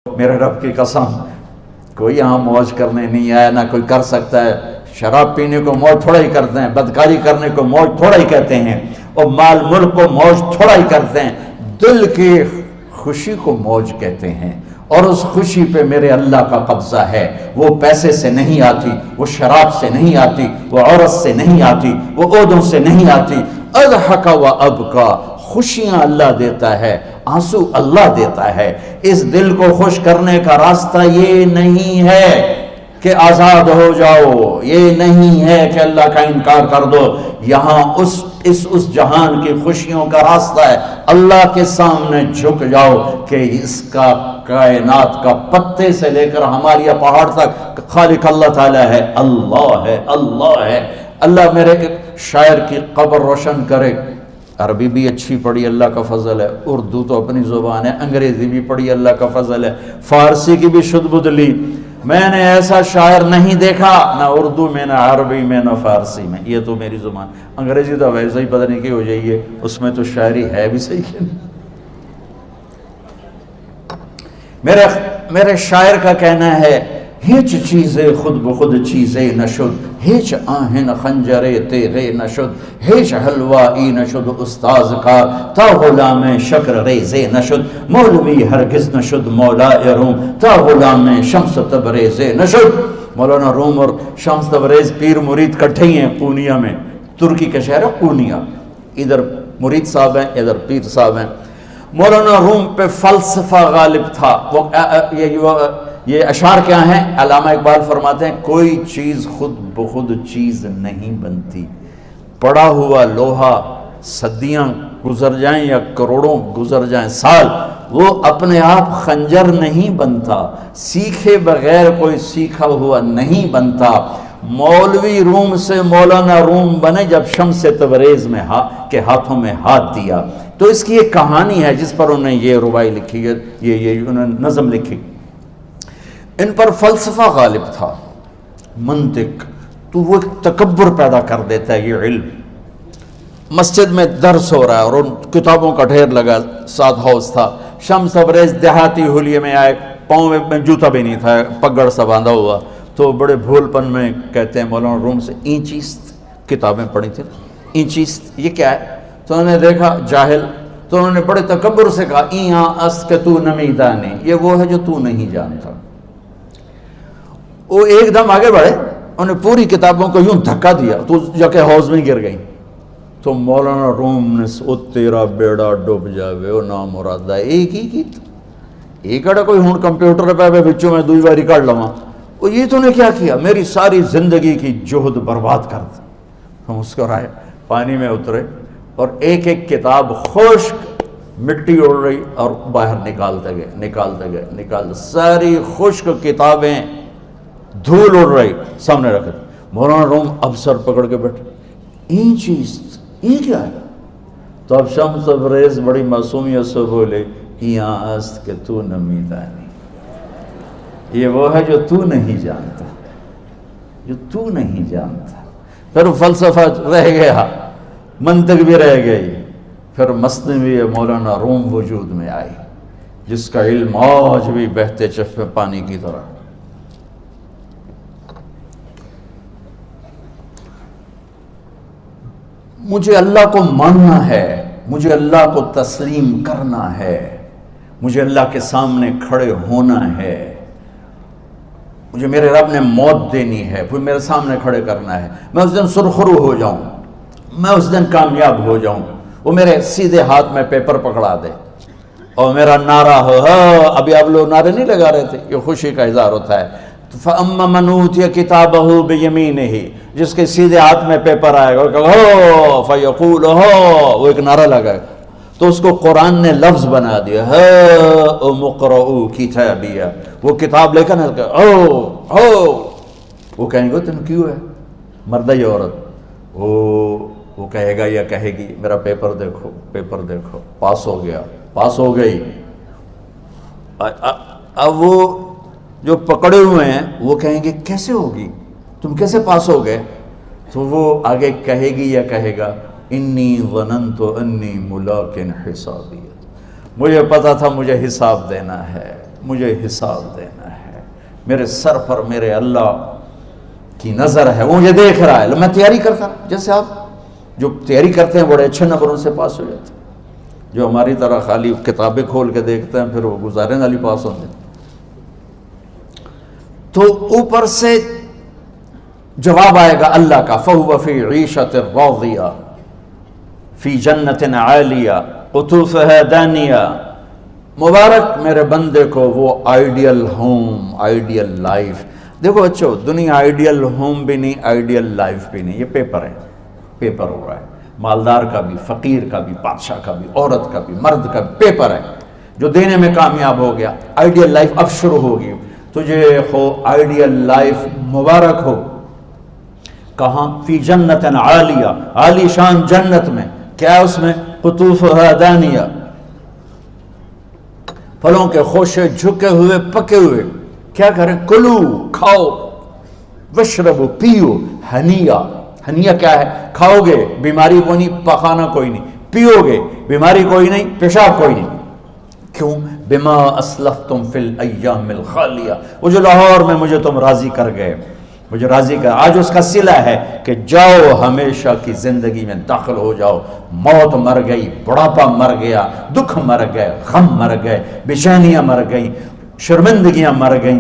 میرے رب کی قسم کوئی یہاں موج کرنے نہیں آیا، نہ کوئی کر سکتا ہے۔ شراب پینے کو موج تھوڑا ہی کرتے ہیں، بدکاری کرنے کو موج تھوڑا ہی کہتے ہیں، اور مال ملک کو موج تھوڑا ہی کرتے ہیں۔ دل کی خوشی کو موج کہتے ہیں، اور اس خوشی پہ میرے اللہ کا قبضہ ہے۔ وہ پیسے سے نہیں آتی، وہ شراب سے نہیں آتی، وہ عورت سے نہیں آتی، وہ عہدوں سے نہیں آتی۔ اضحک و ابکا، خوشیاں اللہ دیتا ہے، آنسو اللہ دیتا ہے۔ اس دل کو خوش کرنے کا راستہ یہ نہیں ہے کہ آزاد ہو جاؤ، یہ نہیں ہے کہ اللہ کا انکار کر دو۔ یہاں اس جہان کی خوشیوں کا راستہ ہے، اللہ کے سامنے جھک جاؤ کہ اس کا کائنات کا پتے سے لے کر ہمارے پہاڑ تک خالق اللہ تعالیٰ ہے، اللہ ہے، اللہ ہے۔ اللہ میرے شاعر کی قبر روشن کرے۔ عربی بھی اچھی پڑھی، اللہ کا فضل ہے، اردو تو اپنی زبان ہے، انگریزی بھی پڑھی، اللہ کا فضل ہے، فارسی کی بھی شد بد لی۔ میں نے ایسا شاعر نہیں دیکھا، نہ اردو میں، نہ عربی میں، نہ فارسی میں۔ یہ تو میری زبان، انگریزی تو ویسے ہی پتہ نہیں کی ہو جائیے، اس میں تو شاعری ہے بھی صحیح ہے۔ میرے شاعر کا کہنا ہے، ہیچ چیزیں خود بخود چیزیں نشد، ہیچ آہن خنجرے تیغے نشد، ہیچ حلوائی نشد استاذ کا، تا غلام شکر ریزے نشد، مولوی ہرگز نشد مولا روم، تا غلام شمس تبریز نشد۔ مولانا روم اور شمس تبریز پیر مرید کٹھے ہی ہیں پونیا میں، ترکی کا شہر ہے پونیا، ادھر مرید صاحب ہیں، ادھر پیر صاحب ہیں۔ مولانا روم پہ فلسفہ غالب تھا۔ یہ اشعار کیا ہیں؟ علامہ اقبال فرماتے ہیں، کوئی چیز خود بخود چیز نہیں بنتی، پڑا ہوا لوہا صدیاں گزر جائیں یا کروڑوں گزر جائیں سال، وہ اپنے آپ خنجر نہیں بنتا، سیکھے بغیر کوئی سیکھا ہوا نہیں بنتا۔ مولوی روم سے مولانا روم بنے جب شمس تبریز میں کے ہاتھوں میں ہاتھ دیا۔ تو اس کی ایک کہانی ہے جس پر انہوں نے یہ ربائی لکھی ہے، یہ انہوں نے نظم لکھی۔ ان پر فلسفہ غالب تھا، منطق، تو وہ تکبر پیدا کر دیتا ہے یہ علم۔ مسجد میں درس ہو رہا ہے اور ان کتابوں کا ڈھیر لگا، ساتھ ہاؤس تھا۔ شمس تبریز دیہاتی حلیے میں آئے، پاؤں میں جوتا بھی نہیں تھا، پگڑ سا باندھا ہوا، تو بڑے بھول پن میں کہتے ہیں مولانا روم سے، اینچیست کتابیں پڑھی تھیں، اینچیست یہ کیا ہے؟ تو انہوں نے دیکھا جاہل، تو انہوں نے بڑے تکبر سے کہا، ایہاں است کہ تو نمیدانی، یہ وہ ہے جو تو نہیں جانتا۔ وہ ایک دم آگے بڑھے، انہوں نے پوری کتابوں کو یوں دھکا دیا تو جا کے حوض میں گر گئی۔ تو مولانا روم نے او تیرا بیڑا ڈوب جاوے او نام مراد ہے، ایک ہی کی ایک اڑا کوئی ہون کمپیوٹر پہ بچوں میں دوئی باری کر لواں، وہ یہ تو نے کیا کیا، میری ساری زندگی کی جہد برباد کر دی۔ ہم مسکرائے، پانی میں اترے اور ایک ایک کتاب خشک مٹی اڑ رہی اور باہر نکالتے گئے، ساری خشک کتابیں دھول اڑ رہی سامنے رکھے۔ مولانا روم اب سر پکڑ کے بیٹھے، این چیز یہ کیا ہے؟ تو اب شمس تبریز بڑی معصومیت سے بولے، یہاں است کہ تو نمیدانی، یہ وہ ہے جو تو نہیں جانتا، جو تو نہیں جانتا۔ پھر فلسفہ رہ گیا، منطق بھی رہ گئی، پھر مثنوی مولانا روم وجود میں آئی، جس کا علم آج بھی بہتے چشمے پانی کی طرح۔ مجھے اللہ کو ماننا ہے، مجھے اللہ کو تسلیم کرنا ہے، مجھے اللہ کے سامنے کھڑے ہونا ہے، مجھے میرے رب نے موت دینی ہے، پھر میرے سامنے کھڑے کرنا ہے، میں اس دن سرخرو ہو جاؤں، میں اس دن کامیاب ہو جاؤں، وہ میرے سیدھے ہاتھ میں پیپر پکڑا دے اور میرا نعرہ ہو، ابھی آپ لوگ نعرے نہیں لگا رہے تھے، یہ خوشی کا اظہار ہوتا ہے۔ فَأَمَّا مَنْ أُوتِيَ كِتَابَهُ بِيَمِينِهِ، جس کے سیدھے ہاتھ میں پیپر آئے گا، فَيَقُولُ وہ ایک نعرہ لگائے گا، تو اس کو قرآن نے لفظ بنا دیا، هَاؤْمُ اقْرَءُوا كِتَابِيَهْ، وہ کتاب لے کر وہ کہیں گے تم کیوں ہے مرد یا عورت، وہ کہے گا یا کہے گی میرا پیپر دیکھو، پیپر دیکھو، پاس ہو گیا، پاس ہو گئی۔ اب وہ جو پکڑے ہوئے ہیں وہ کہیں گے کیسے ہوگی، تم کیسے پاس ہو گئے؟ تو وہ آگے کہے گی یا کہے گا، انی ظننت انی ملاق حسابی، مجھے پتا تھا مجھے حساب دینا ہے، مجھے حساب دینا ہے، میرے سر پر میرے اللہ کی نظر ہے، وہ مجھے دیکھ رہا ہے. میں تیاری کرتا ہوں، جیسے آپ جو تیاری کرتے ہیں بڑے اچھے نمبروں سے پاس ہو جاتے ہیں، جو ہماری طرح خالی کتابیں کھول کے دیکھتے ہیں پھر وہ گزارے والی پاس ہوتے ہیں. تو اوپر سے جواب آئے گا اللہ کا، فَهُوَ فِي عِيشَةٍ رَاضِيَةٍ فِي جَنَّةٍ عَالِيَةٍ قُطُوفُهَا دَانِيَةٌ. مبارک میرے بندے کو وہ آئیڈیل ہوم، آئیڈیل لائف. دیکھو بچو، دنیا آئیڈیل ہوم بھی نہیں، آئیڈیل لائف بھی نہیں، یہ پیپر ہے، پیپر ہو رہا ہے. مالدار کا بھی، فقیر کا بھی، بادشاہ کا بھی، عورت کا بھی، مرد کا بھی پیپر ہے. جو دینے میں کامیاب ہو گیا، آئیڈیل لائف اب شروع ہوگی. تجھے ہو آئیڈیل لائف مبارک ہو. کہاں؟ فی جنت عالیہ، عالی شان جنت میں. کیا اس میں؟ قطوفہا دانیہ، پھلوں کے خوشے جھکے ہوئے پکے ہوئے. کیا کریں؟ کلو، کھاؤ، وشربو، پیو، ہنیا. ہنیا کیا ہے؟ کھاؤ گے بیماری کوئی نہیں، پخانہ کوئی نہیں، پیو گے بیماری کوئی نہیں، پیشاب کوئی نہیں. کیوں؟ بما اسلفتم فی الایام الخالیہ. وہ جو لاہور میں مجھے تم راضی کر گئے، مجھے راضی کر، آج اس کا صلہ ہے کہ جاؤ ہمیشہ کی زندگی میں داخل ہو جاؤ. موت مر گئی، بڑھاپا مر گیا، دکھ مر گئے، غم مر گئے، بے چینیاں مر گئیں، شرمندگیاں مر گئیں.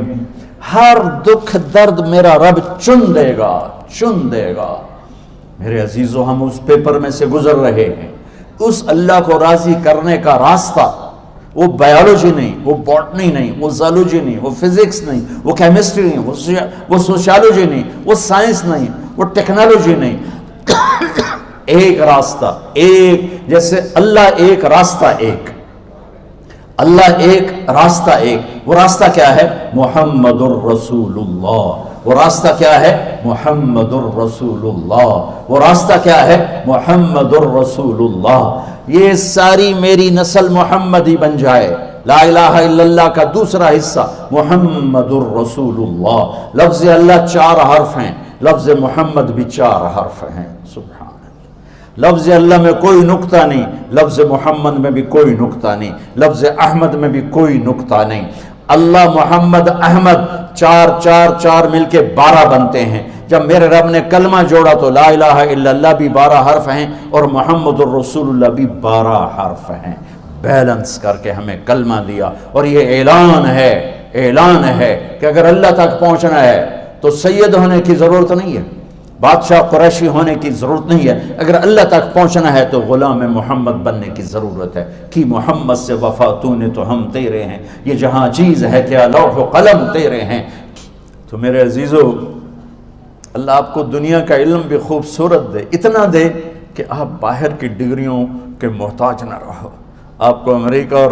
ہر دکھ درد میرا رب چن دے گا، چن دے گا. میرے عزیزو، ہم اس پیپر میں سے گزر رہے ہیں. اس اللہ کو راضی کرنے کا راستہ وہ بایولوجی نہیں، وہ باٹنی نہیں، وہ زالوجی نہیں، وہ فزکس نہیں، وہ کیمسٹری نہیں، وہ سوشیالوجی نہیں، وہ سائنس نہیں، وہ ٹیکنالوجی نہیں. ایک راستہ، ایک، جیسے اللہ ایک، راستہ ایک. اللہ ایک، راستہ ایک. وہ راستہ کیا ہے؟ محمد الرسول اللہ. وہ راستہ کیا ہے؟ محمد الرسول اللہ. وہ راستہ کیا ہے؟ محمد الرسول اللہ. یہ ساری میری نسل محمدی بن جائے. لا الہ الا اللہ کا دوسرا حصہ محمد الرسول اللہ. لفظ اللہ 4 حرف ہیں، لفظ محمد بھی 4 حرف ہیں. سبحان اللہ. لفظ اللہ میں کوئی نقطہ نہیں، لفظ محمد میں بھی کوئی نقطہ نہیں، لفظ احمد میں بھی کوئی نقطہ نہیں. اللہ، محمد، احمد، 4 4 4 مل کے 12 بنتے ہیں. جب میرے رب نے کلمہ جوڑا تو لا الہ الا اللہ بھی 12 حرف ہیں اور محمد الرسول اللہ بھی 12 حرف ہیں. بیلنس کر کے ہمیں کلمہ دیا. اور یہ اعلان ہے، اعلان ہے کہ اگر اللہ تک پہنچنا ہے تو سید ہونے کی ضرورت نہیں ہے، بادشاہ قریشی ہونے کی ضرورت نہیں ہے. اگر اللہ تک پہنچنا ہے تو غلام محمد بننے کی ضرورت ہے. کہ محمد سے وفا تو نے تو ہم تیرے ہیں، یہ جہاں چیز ہے کیا لوح و قلم تیرے ہیں. تو میرے عزیزو، اللہ آپ کو دنیا کا علم بھی خوبصورت دے، اتنا دے کہ آپ باہر کی ڈگریوں کے محتاج نہ رہو. آپ کو امریکہ اور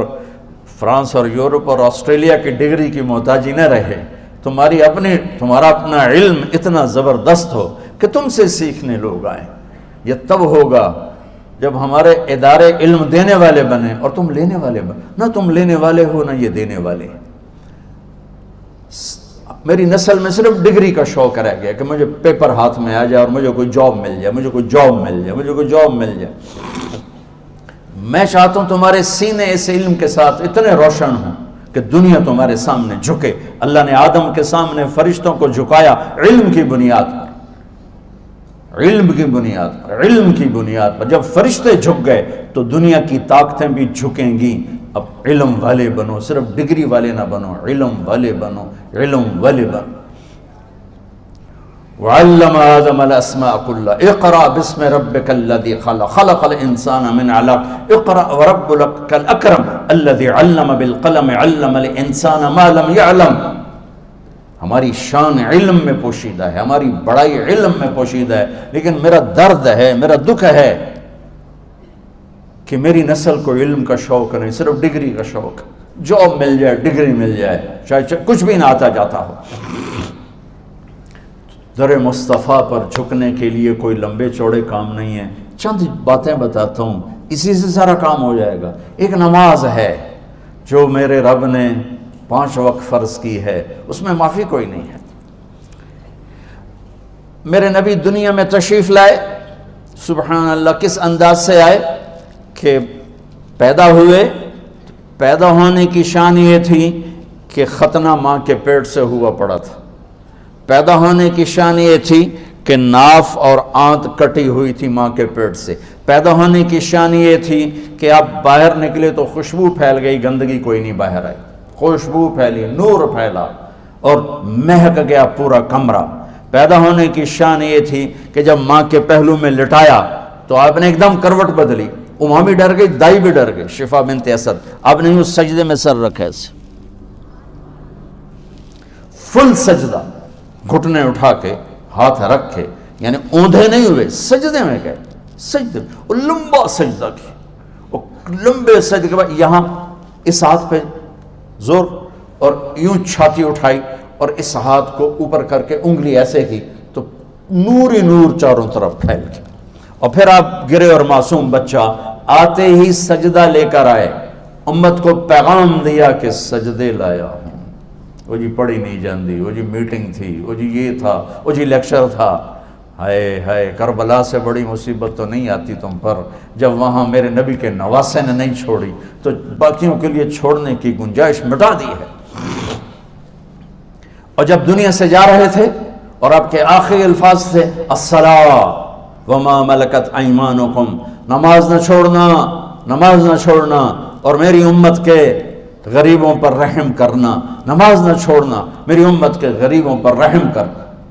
فرانس اور یورپ اور آسٹریلیا کی ڈگری کی محتاجی نہ رہے. تمہارا اپنا علم اتنا زبردست ہو کہ تم سے سیکھنے لوگ آئیں. یہ تب ہوگا جب ہمارے ادارے علم دینے والے بنے اور تم لینے والے بنے. نہ تم لینے والے ہو، نہ یہ دینے والے. میری نسل میں صرف ڈگری کا شوق رہ گیا کہ مجھے پیپر ہاتھ میں آ جائے اور مجھے کوئی جاب مل جائے، مجھے کوئی جاب مل جائے، مجھے کوئی جاب مل جائے. میں چاہتا ہوں تمہارے سینے اس علم کے ساتھ اتنے روشن ہوں کہ دنیا تمہارے سامنے جھکے. اللہ نے آدم کے سامنے فرشتوں کو جھکایا علم کی بنیاد پر، علم کی بنیاد پر، علم کی بنیاد پر. جب فرشتے جھک گئے تو دنیا کی طاقتیں بھی جھکیں گی. اب علم والے بنو، صرف ڈگری والے نہ بنو، علم والے بنو، علم والے بنو. وعلم آدم الاسماء كلها اقرأ باسم ربك الذي خلق خلق الانسان من علق اقرأ وربك الاكرم الذي علم بالقلم علم الانسان ما لم يعلم. ہماری شان علم میں پوشیدہ ہے، ہماری بڑائی علم میں پوشیدہ ہے. لیکن میرا درد ہے، میرا دکھ ہے کہ میری نسل کو علم کا شوق نہیں، صرف ڈگری کا شوق. جاب مل جائے، ڈگری مل جائے، چاہے کچھ بھی نہ آتا جاتا ہو. در مصطفیٰ پر جھکنے کے لیے کوئی لمبے چوڑے کام نہیں ہیں. چند باتیں بتاتا ہوں، اسی سے سارا کام ہو جائے گا. ایک نماز ہے جو میرے رب نے 5 وقت فرض کی ہے، اس میں معافی کوئی نہیں ہے. میرے نبی دنیا میں تشریف لائے، سبحان اللہ، کس انداز سے آئے کہ پیدا ہوئے. پیدا ہونے کی شان یہ تھی کہ ختنہ ماں کے پیٹ سے ہوا پڑا تھا۔ پیدا ہونے کی شان یہ تھی کہ ناف اور آنت کٹی ہوئی تھی ماں کے پیٹ سے۔ پیدا ہونے کی شان یہ تھی کہ آپ باہر نکلے تو خوشبو پھیل گئی، گندگی کوئی نہیں باہر آئی، خوشبو پھیلی، نور پھیلا اور مہک گیا پورا کمرہ۔ پیدا ہونے کی شان یہ تھی کہ جب ماں کے پہلو میں لٹایا تو آپ نے ایک دم کروٹ بدلی، ماں بھی ڈر گئی، دائی بھی ڈر گئی، شفا بنت اسد۔ آپ نے اس سجدے میں سر رکھا ایسے، فل سجدہ، گھٹنے اٹھا کے ہاتھ رکھ کے، یعنی اوندھے نہیں ہوئے، سجدے میں گئے، سجدے اور لمبا سجدہ کیا، اور لمبے سجدے کے بعد یہاں اس ہاتھ پہ زور اور یوں چھاتی اٹھائی اور اس ہاتھ کو اوپر کر کے انگلی ایسے کی تو نور ہی نور چاروں طرف پھیل گیا۔ اور پھر آپ گرے اور معصوم بچہ آتے ہی سجدہ لے کر آئے، امت کو پیغام دیا کہ سجدے لایا ہوں۔ وہ جی پڑھی نہیں جاندی، وہ جی میٹنگ تھی، وہ جی یہ تھا، وہ جی لیکچر تھا۔ ہائے ہائے، کربلا سے بڑی مصیبت تو نہیں آتی تم پر جب وہاں میرے نبی کے نواسے نے نہیں چھوڑی تو باقیوں کے لیے چھوڑنے کی گنجائش مٹا دی ہے۔ اور جب دنیا سے جا رہے تھے اور آپ کے آخری الفاظ تھے الصلاۃ وما ملکت ایمانکم، نماز نہ چھوڑنا، نماز نہ چھوڑنا، اور میری امت کے غریبوں پر رحم کرنا، نماز نہ چھوڑنا، میری امت کے غریبوں پر رحم کر۔